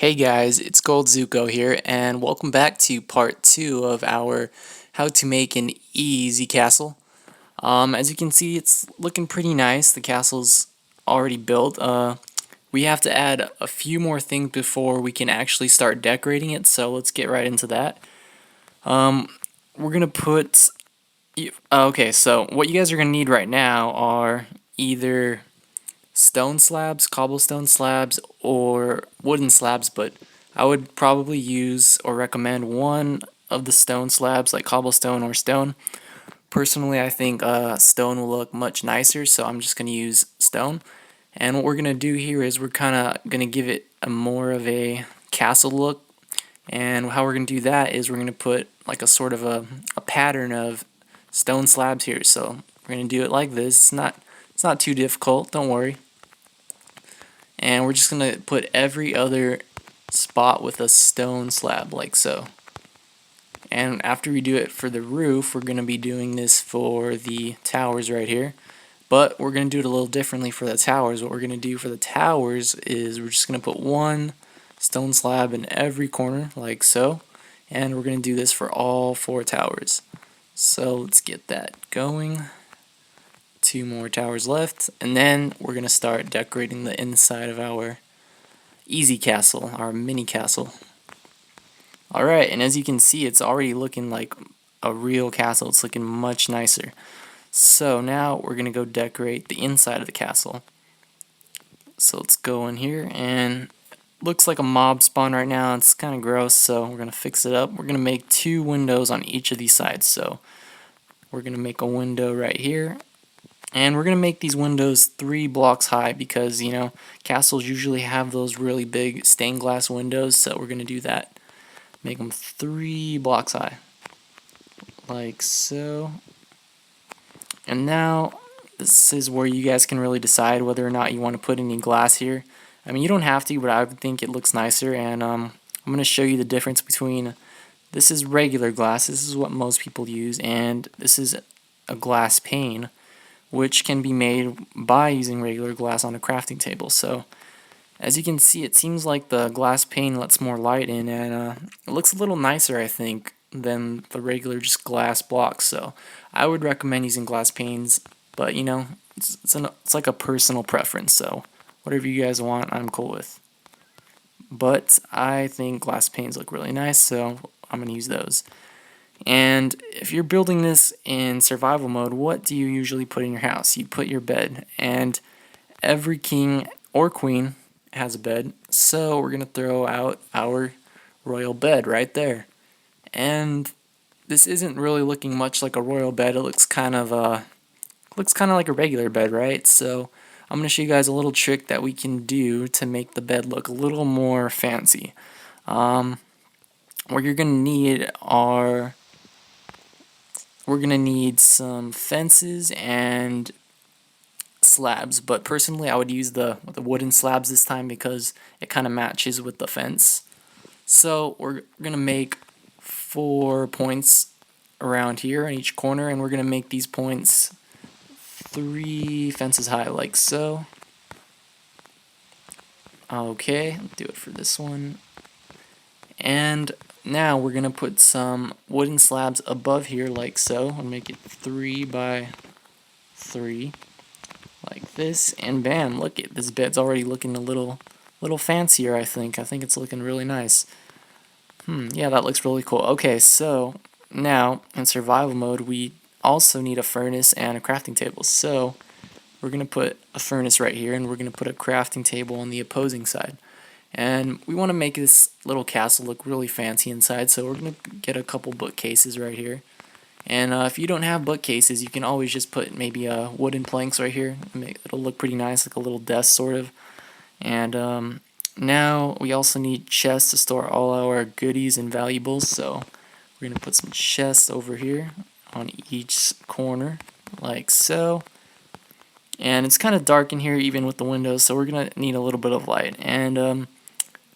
Hey guys, it's GoldZuko here, and welcome back to part 2 of our how to make an easy castle. As you can see, it's looking pretty nice. The castle's already built. We have to add a few more things before we can actually start decorating it, so let's get right into that. We're gonna put... Okay, so what you guys are gonna need right now are either stone slabs, cobblestone slabs, or wooden slabs, but I would probably use or recommend one of the stone slabs, like cobblestone or stone. Personally, I think stone will look much nicer, so I'm just going to use stone. And what we're going to do here is we're kind of going to give it a more of a castle look. And how we're going to do that is we're going to put like a sort of a pattern of stone slabs here. So we're going to do it like this. It's not too difficult, don't worry. And we're just going to put every other spot with a stone slab like so. And after we do it for the roof, we're going to be doing this for the towers right here. But we're going to do it a little differently for the towers. What we're going to do for the towers is we're just going to put one stone slab in every corner like so. And we're going to do this for all 4 towers. So let's get that going. 2 more towers left, and then we're going to start decorating the inside of our easy castle, our mini castle. Alright, and as you can see, it's already looking like a real castle. It's looking much nicer. So now we're going to go decorate the inside of the castle. So let's go in here, and looks like a mob spawn right now. It's kind of gross, so we're going to fix it up. We're going to make 2 windows on each of these sides. So we're going to make a window right here. And we're going to make these windows 3 blocks high because, you know, castles usually have those really big stained glass windows, so we're going to do that. Make them 3 blocks high. Like so. And now, this is where you guys can really decide whether or not you want to put any glass here. I mean, you don't have to, but I would think it looks nicer, and I'm going to show you the difference between, this is regular glass, this is what most people use, and this is a glass pane, which can be made by using regular glass on a crafting table. So as you can see, it seems like the glass pane lets more light in, and it looks a little nicer, I think, than the regular just glass blocks. So I would recommend using glass panes, but you know, it's like a personal preference, so whatever you guys want, I'm cool with. But I think glass panes look really nice, so I'm going to use those. And if you're building this in survival mode, what do you usually put in your house? You put your bed, and every king or queen has a bed, so we're going to throw out our royal bed right there. And this isn't really looking much like a royal bed. It looks kind of like a regular bed, right? So I'm going to show you guys a little trick that we can do to make the bed look a little more fancy. What you're going to need are... We're going to need some fences and slabs, but personally I would use the wooden slabs this time because it kind of matches with the fence. So we're going to make 4 points around here in each corner, and we're going to make these points 3 fences high like so. Okay, let's do it for this one. And now we're going to put some wooden slabs above here like so. I'll make it 3 by 3 like this, and bam, look at this bed's already looking a little fancier, I think. I think it's looking really nice. Yeah, that looks really cool. Okay, so now in survival mode we also need a furnace and a crafting table. So we're going to put a furnace right here, and we're going to put a crafting table on the opposing side. And we want to make this little castle look really fancy inside, so we're going to get a couple bookcases right here. And if you don't have bookcases, you can always just put maybe wooden planks right here. It'll look pretty nice, like a little desk sort of. And now we also need chests to store all our goodies and valuables, so we're going to put some chests over here on each corner, like so. And it's kind of dark in here even with the windows, so we're going to need a little bit of light. And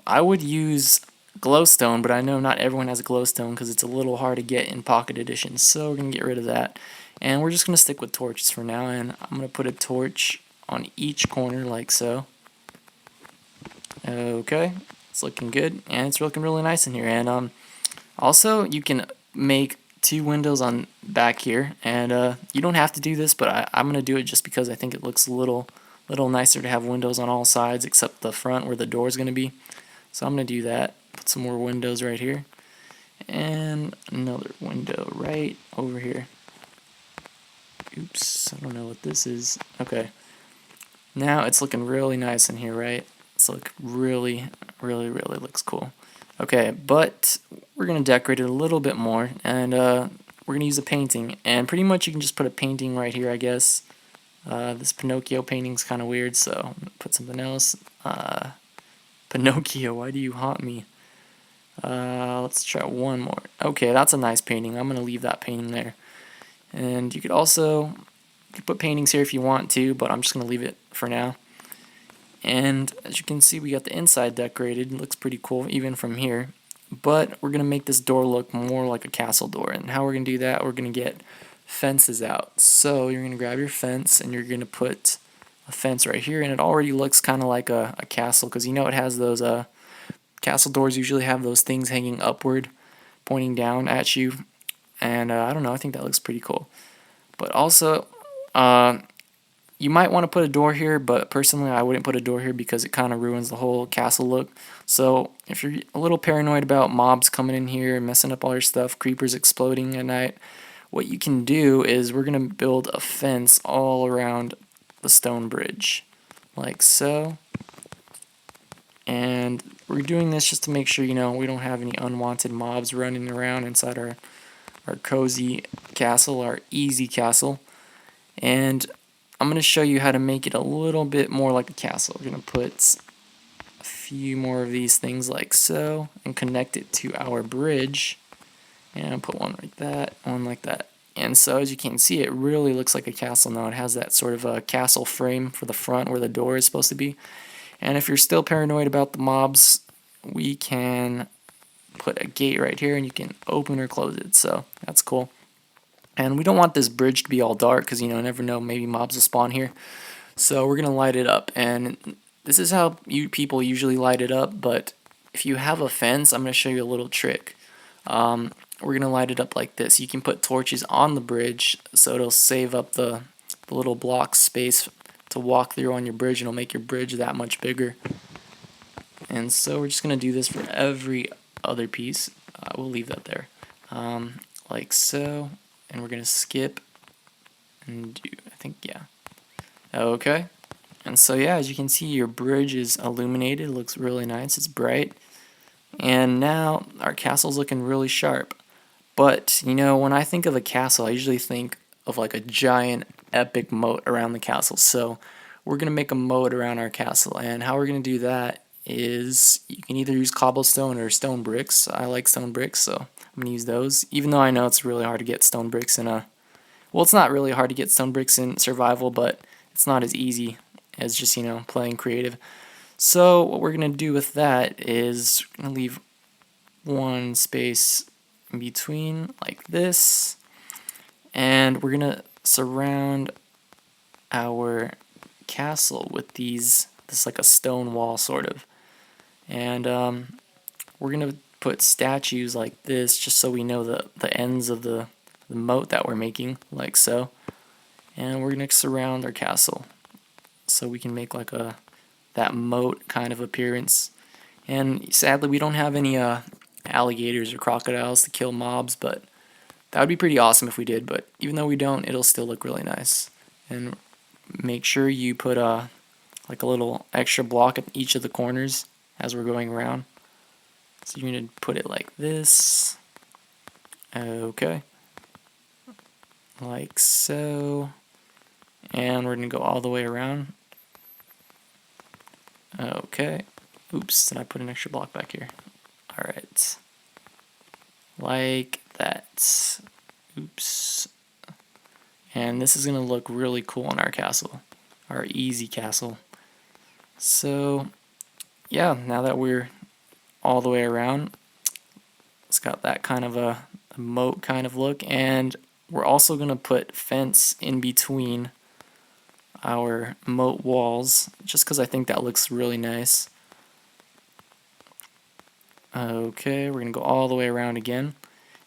I would use glowstone, but I know not everyone has a glowstone because it's a little hard to get in Pocket Edition, so we're going to get rid of that. And we're just going to stick with torches for now, and I'm going to put a torch on each corner like so. Okay, It's looking good, and it's looking really nice in here. And also, you can make 2 windows on back here, and you don't have to do this, but I'm gonna do it just because I think it looks a little nicer to have windows on all sides except the front where the door is gonna be. So I'm gonna do that. Put some more windows right here, and another window right over here. Oops, I don't know what this is. Okay, now it's looking really nice in here, right? It's look really looks cool. Okay, but we're gonna decorate it a little bit more, and we're gonna use a painting. And pretty much you can just put a painting right here, I guess. This Pinocchio painting's kind of weird, so I'm gonna put something else. Pinocchio, why do you haunt me? Let's try one more. Okay, that's a nice painting. I'm gonna leave that painting there. And you could also put paintings here if you want to, but I'm just gonna leave it for now. And as you can see, we got the inside decorated. It looks pretty cool even from here. But we're gonna make this door look more like a castle door. And how we're gonna do that, we're gonna get fences out. So you're gonna grab your fence and you're gonna put a fence right here, and it already looks kind of like a castle, because you know it has those castle doors usually have those things hanging upward, pointing down at you. And I don't know, I think that looks pretty cool. But also, you might want to put a door here, but personally I wouldn't put a door here because it kind of ruins the whole castle look. So if you're a little paranoid about mobs coming in here and messing up all your stuff, creepers exploding at night, what you can do is we're going to build a fence all around the stone bridge, like so. And we're doing this just to make sure, you know, we don't have any unwanted mobs running around inside our cozy castle, our easy castle. And I'm going to show you how to make it a little bit more like a castle. We're going to put a few more of these things like so and connect it to our bridge. And put one like that, one like that. And so as you can see, it really looks like a castle now. It has that sort of a castle frame for the front where the door is supposed to be. And if you're still paranoid about the mobs, we can put a gate right here and you can open or close it. So that's cool. And we don't want this bridge to be all dark because, you know, never know, maybe mobs will spawn here. So we're going to light it up. And this is how people usually light it up. But if you have a fence, I'm going to show you a little trick. We're going to light it up like this. You can put torches on the bridge so it'll save up the little block space to walk through on your bridge, and it'll make your bridge that much bigger. And so we're just going to do this for every other piece. We'll leave that there. Like so. And we're going to skip and do, I think, yeah. Okay. And so, yeah, as you can see, your bridge is illuminated. It looks really nice. It's bright. And now our castle's looking really sharp. But, you know, when I think of a castle, I usually think of like a giant epic moat around the castle. So we're going to make a moat around our castle. And how we're going to do that is you can either use cobblestone or stone bricks. I like stone bricks, so I'm going to use those. Even though I know it's really hard to get stone bricks in a... Well, it's not really hard to get stone bricks in survival, but it's not as easy as just, you know, playing creative. So what we're going to do with that is we're going to leave one space in between like this, and we're going to surround our castle with this like a stone wall sort of. And we're going to put statues like this just so we know the ends of the moat that we're making, like so. And we're going to surround our castle so we can make like that moat kind of appearance. And sadly we don't have any alligators or crocodiles to kill mobs, but that would be pretty awesome if we did. But even though we don't, it'll still look really nice. And make sure you put like a little extra block at each of the corners as we're going around. So you're going to put it like this. Okay. Like so. And we're going to go all the way around. Okay. Oops, did I put an extra block back here? Alright. Like that. Oops. And this is going to look really cool on our castle. Our easy castle. So, yeah, now that we're all the way around, it's got that kind of a moat kind of look. And we're also going to put fence in between our moat walls, just because I think that looks really nice. Okay, we're gonna go all the way around again.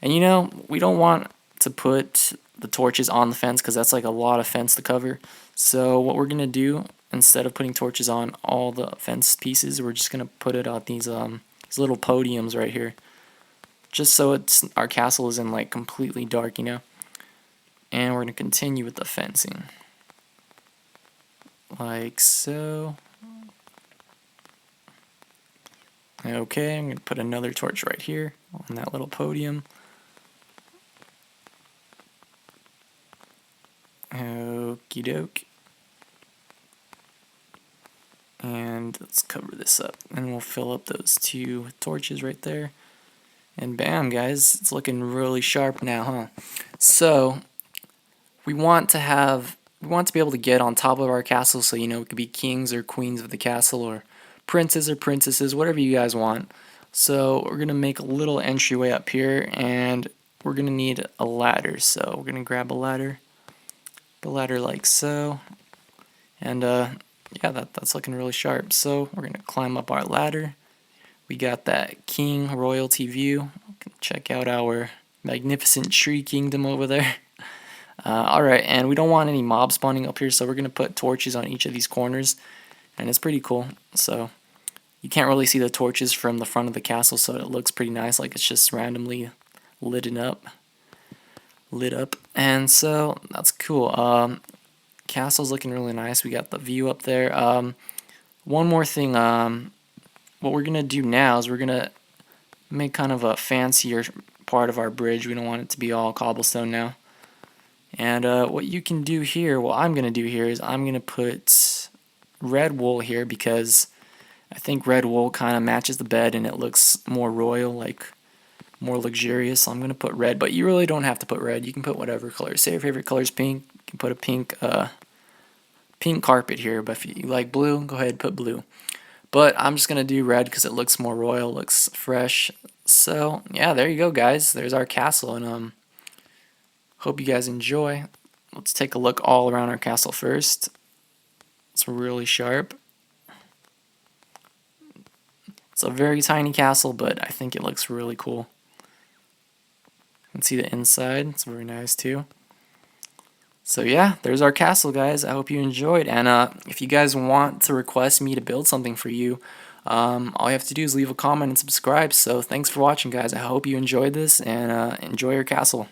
And you know, we don't want to put the torches on the fence because that's like a lot of fence to cover. So what we're gonna do, instead of putting torches on all the fence pieces, we're just gonna put it on these little podiums right here. Just so our castle isn't like completely dark, you know. And we're gonna continue with the fencing. Like so. Okay, I'm gonna put another torch right here on that little podium. Okie doke. And let's cover this up. And we'll fill up those 2 torches right there. And bam, guys, it's looking really sharp now, huh? So, we want to be able to get on top of our castle, so you know, it could be kings or queens of the castle, or princes or princesses, whatever you guys want. So we're gonna make a little entryway up here, and we're gonna need a ladder. So we're gonna grab a ladder, the ladder like so, and yeah, that's looking really sharp. So we're gonna climb up our ladder. We got that king royalty view. Check out our magnificent tree kingdom over there. Alright, and we don't want any mob spawning up here, so we're going to put torches on each of these corners, and it's pretty cool. So you can't really see the torches from the front of the castle, so it looks pretty nice, like it's just randomly lit up. And so that's cool. Castle's looking really nice. We got the view up there. One more thing, what we're going to do now is we're going to make kind of a fancier part of our bridge. We don't want it to be all cobblestone now. And what you can do here, what I'm going to do here is I'm going to put red wool here because I think red wool kind of matches the bed and it looks more royal, like more luxurious. So I'm going to put red, but you really don't have to put red. You can put whatever color. Say your favorite color is pink. You can put a pink carpet here, but if you like blue, go ahead and put blue. But I'm just going to do red because it looks more royal, looks fresh. So yeah, there you go, guys. There's our castle, and hope you guys enjoy. Let's take a look all around our castle first. It's really sharp. It's a very tiny castle, but I think it looks really cool. You can see the inside. It's very nice too. So yeah, there's our castle, guys. I hope you enjoyed. And if you guys want to request me to build something for you, all you have to do is leave a comment and subscribe. So thanks for watching, guys. I hope you enjoyed this, and enjoy your castle.